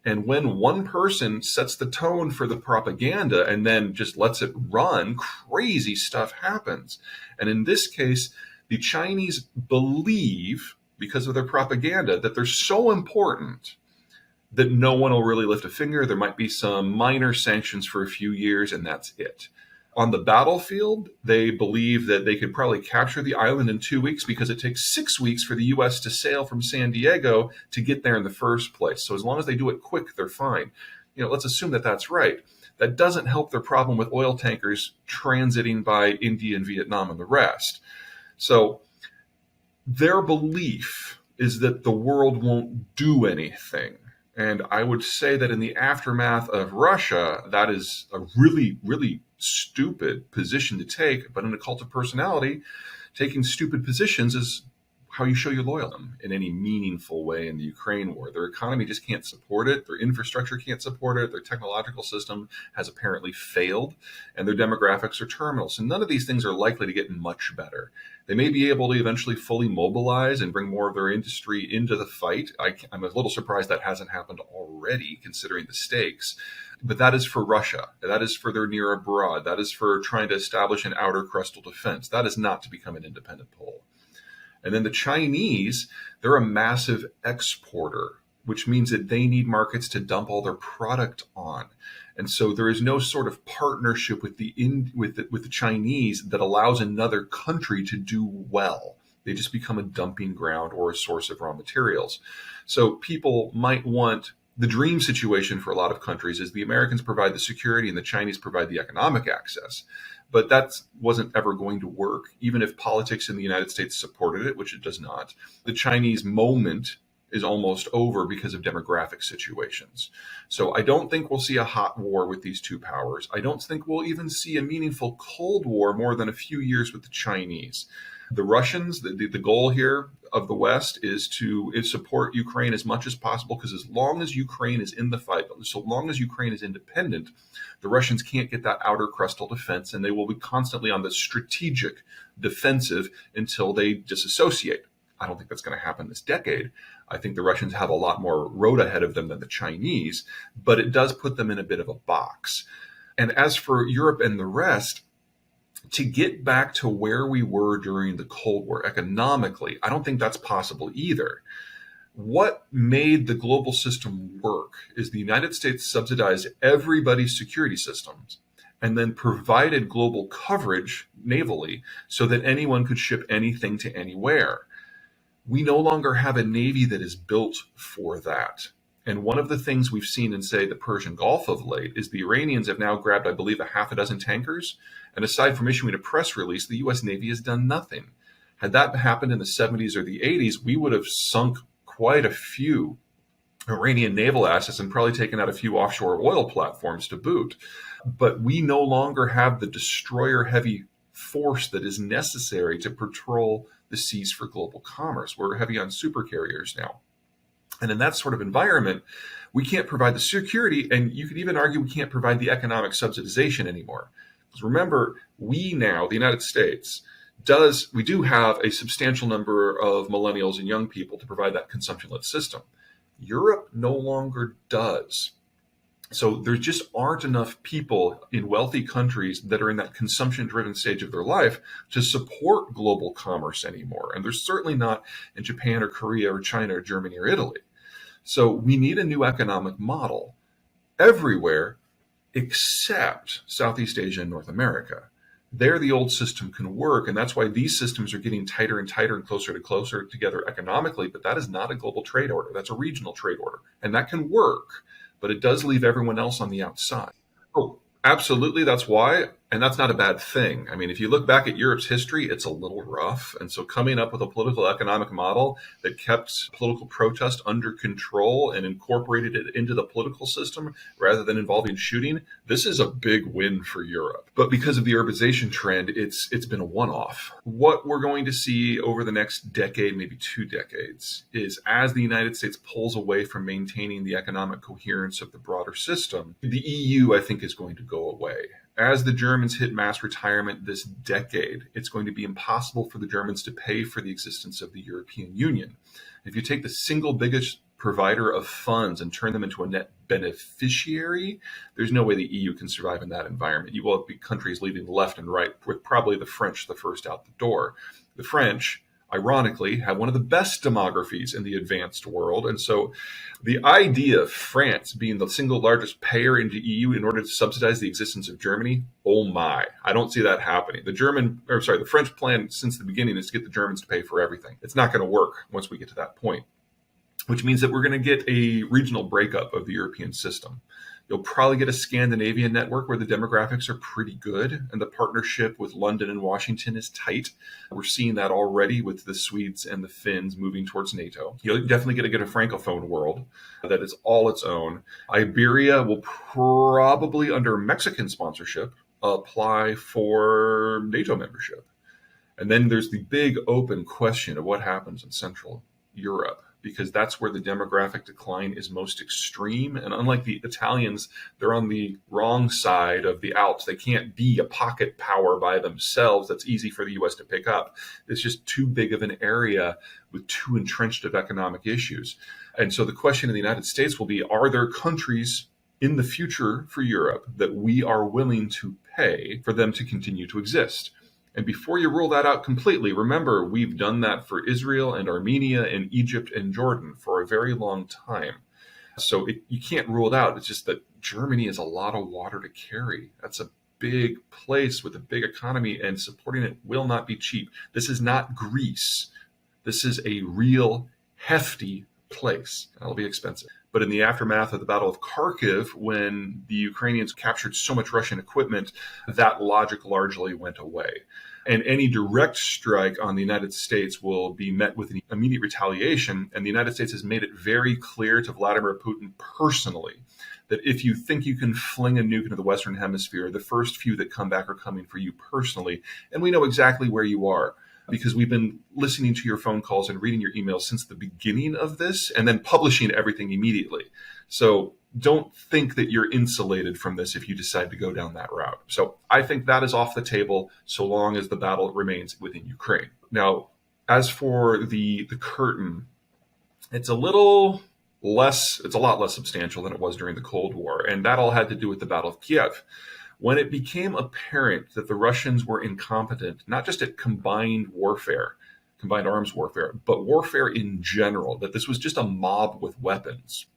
And when one person sets the tone for the propaganda and then just lets it run, crazy stuff happens. And in this case, the Chinese believe, because of their propaganda, that they're so important that no one will really lift a finger. There might be some minor sanctions for a few years, and that's it. On the battlefield, they believe that they could probably capture the island in 2 weeks because it takes 6 weeks for the U.S. to sail from San Diego to get there in the first place. So as long as they do it quick, they're fine. Let's assume that that's right. That doesn't help their problem with oil tankers transiting by India and Vietnam and the rest. So their belief is that the world won't do anything. And I would say that in the aftermath of Russia, that is a really, really stupid position to take. But in a cult of personality, taking stupid positions is how you show your loyalty in any meaningful way in the Ukraine war. Their economy just can't support it. Their infrastructure can't support it. Their technological system has apparently failed, and their demographics are terminal. So none of these things are likely to get much better. They may be able to eventually fully mobilize and bring more of their industry into the fight. I'm a little surprised that hasn't happened already, considering the stakes. But that is for Russia. That is for their near abroad. That is for trying to establish an outer crustal defense. That is not to become an independent pole. And then the Chinese, they're a massive exporter, which means that they need markets to dump all their product on. And so there is no sort of partnership with the Chinese that allows another country to do well. They just become a dumping ground or a source of raw materials. So people might want the dream situation for a lot of countries is the Americans provide the security and the Chinese provide the economic access. But that wasn't ever going to work, even if politics in the United States supported it, which it does not. The Chinese moment is almost over because of demographic situations. So I don't think we'll see a hot war with these two powers. I don't think we'll even see a meaningful Cold War more than a few years with the Chinese. The Russians, the goal here of the West is to support Ukraine as much as possible, because as long as Ukraine is in the fight, so long as Ukraine is independent, the Russians can't get that outer crustal defense, and they will be constantly on the strategic defensive until they disassociate. I don't think that's going to happen this decade. I think the Russians have a lot more road ahead of them than the Chinese, but it does put them in a bit of a box. And as for Europe and the rest, to get back to where we were during the Cold War economically, I don't think that's possible either. What made the global system work is the United States subsidized everybody's security systems and then provided global coverage navally so that anyone could ship anything to anywhere. We no longer have a Navy that is built for that. And one of the things we've seen in, say, the Persian Gulf of late is the Iranians have now grabbed, I believe, a half a dozen tankers. And aside from issuing a press release, the U.S. Navy has done nothing. Had that happened in the 70s or the 80s, we would have sunk quite a few Iranian naval assets and probably taken out a few offshore oil platforms to boot. But we no longer have the destroyer-heavy force that is necessary to patrol the seas for global commerce. We're heavy on supercarriers now. And in that sort of environment, we can't provide the security, and you could even argue we can't provide the economic subsidization anymore. Because remember, we now, the United States, we do have a substantial number of millennials and young people to provide that consumption-led system. Europe no longer does. So there just aren't enough people in wealthy countries that are in that consumption-driven stage of their life to support global commerce anymore. And there's certainly not in Japan or Korea or China or Germany or Italy. So we need a new economic model everywhere except Southeast Asia and North America. There, the old system can work, and that's why these systems are getting tighter and tighter and closer together economically. But that is not a global trade order. That's a regional trade order, and that can work. But it does leave everyone else on the outside. Oh, absolutely. That's why. And that's not a bad thing. I mean, if you look back at Europe's history, it's a little rough. And so coming up with a political economic model that kept political protest under control and incorporated it into the political system rather than involving shooting, this is a big win for Europe. But because of the urbanization trend, it's been a one-off. What we're going to see over the next decade, maybe 2 decades, is as the United States pulls away from maintaining the economic coherence of the broader system, the EU, I think, is going to go away. As the Germans hit mass retirement this decade, it's going to be impossible for the Germans to pay for the existence of the European Union. If you take the single biggest provider of funds and turn them into a net beneficiary, there's no way the EU can survive in that environment. You will have countries leaving left and right, with probably the French the first out the door. The French, ironically, have one of the best demographies in the advanced world. And so the idea of France being the single largest payer into EU in order to subsidize the existence of Germany, oh my, I don't see that happening. The French plan since the beginning is to get the Germans to pay for everything. It's not going to work once we get to that point, which means that we're going to get a regional breakup of the European system. You'll probably get a Scandinavian network where the demographics are pretty good and the partnership with London and Washington is tight. We're seeing that already with the Swedes and the Finns moving towards NATO. You're definitely going to get a Francophone world that is all its own. Iberia will probably, under Mexican sponsorship, apply for NATO membership. And then there's the big open question of what happens in Central Europe, because that's where the demographic decline is most extreme. And unlike the Italians, they're on the wrong side of the Alps. They can't be a pocket power by themselves that's easy for the U.S. to pick up. It's just too big of an area with too entrenched of economic issues. And so the question in the United States will be, are there countries in the future for Europe that we are willing to pay for them to continue to exist? And before you rule that out completely, remember, we've done that for Israel and Armenia and Egypt and Jordan for a very long time. So you can't rule it out. It's just that Germany is a lot of water to carry. That's a big place with a big economy, and supporting it will not be cheap. This is not Greece. This is a real hefty place. That'll be expensive. But in the aftermath of the Battle of Kharkiv, when the Ukrainians captured so much Russian equipment, that logic largely went away. And any direct strike on the United States will be met with an immediate retaliation. And the United States has made it very clear to Vladimir Putin personally that if you think you can fling a nuke into the Western Hemisphere, the first few that come back are coming for you personally. And we know exactly where you are, because we've been listening to your phone calls and reading your emails since the beginning of this, and then publishing everything immediately. So don't think that you're insulated from this if you decide to go down that route. So I think that is off the table so long as the battle remains within Ukraine. Now, as for the curtain, it's a lot less substantial than it was during the Cold War, and that all had to do with the Battle of Kiev. When it became apparent that the Russians were incompetent, not just at combined arms warfare, but warfare in general, that this was just a mob with weapons,